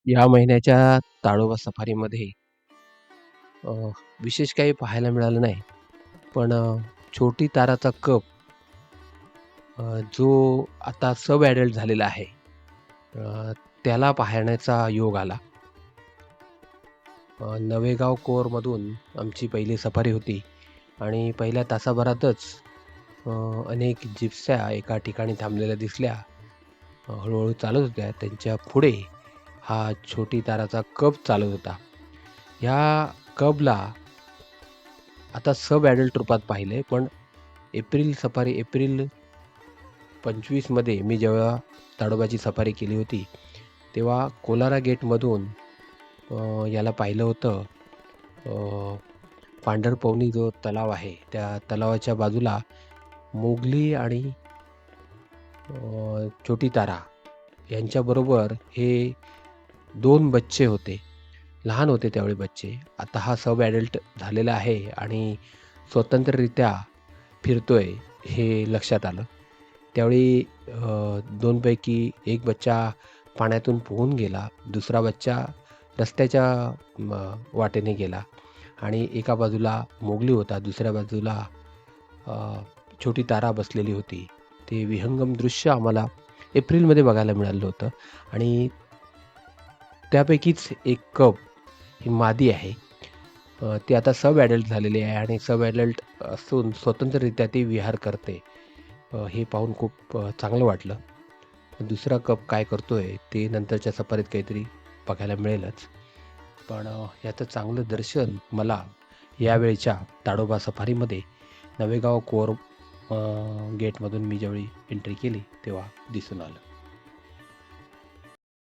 या महिन्याच्या ताडोबा सफारीमध्ये अ, विशेष काही पाहायला मिळालं नाही. पण छोटी ताराचा कप जो आता सब ॲडल्ट झालेला आहे, अ, त्याला पाहण्याचा योग आला. नवेगाव कोअरमधून आमची पहिली सफारी होती आणि पहिल्या तासाभरातच अ, अनेक जिप्स्या एका ठिकाणी थांबलेल्या दिसल्या. हळू चालत होत्या. त्यांच्या पुढे हा छोटी ताराचा कप चालत होता. ह्या कबला आता सब ॲडल्ट रूपात पाहिलंय, पण एप्रिल 25 मध्ये मी जेव्हा ताडोबाची सफारी केली होती, तेव्हा कोलारा गेटमधून याला पाहिलं होतं. अ, पांढरपवनी जो तलाव आहे, त्या तलावाच्या बाजूला मोगली आणि छोटी तारा यांच्याबरोबर हे 2 बच्चे होते. लहान होते त्यावेळी बच्चे. आता हा सब ॲडल्ट झालेला आहे आणि स्वतंत्ररित्या फिरतोय हे लक्षात आलं. त्यावेळी 2 पैकी एक बच्चा पाण्यातून पोहून गेला. दुसरा बच्चा रस्त्याच्या वाटेने गेला आणि एका बाजूला मोगली होता, दुसऱ्या बाजूला अ, छोटी तारा बसलेली होती. ते विहंगम दृश्य आम्हाला एप्रिलमध्ये बघायला मिळालं होतं आणि त्यापैकीच एक कप ही मादी आहे. ती आता सब ॲडल्ट झालेली आहे आणि सब ॲडल्ट असून स्वतंत्ररित्या ती विहार करते. हे पाहून खूप चांगलं वाटलं. दुसरा कप काय करतोय ते नंतरच्या सफारीत काहीतरी बघायला मिळेलच. पण याचं चांगलं दर्शन मला यावेळच्या ताडोबा सफारीमध्ये नवेगाव कोअर गेटमधून मी ज्यावेळी एंट्री केली तेव्हा दिसून आलं.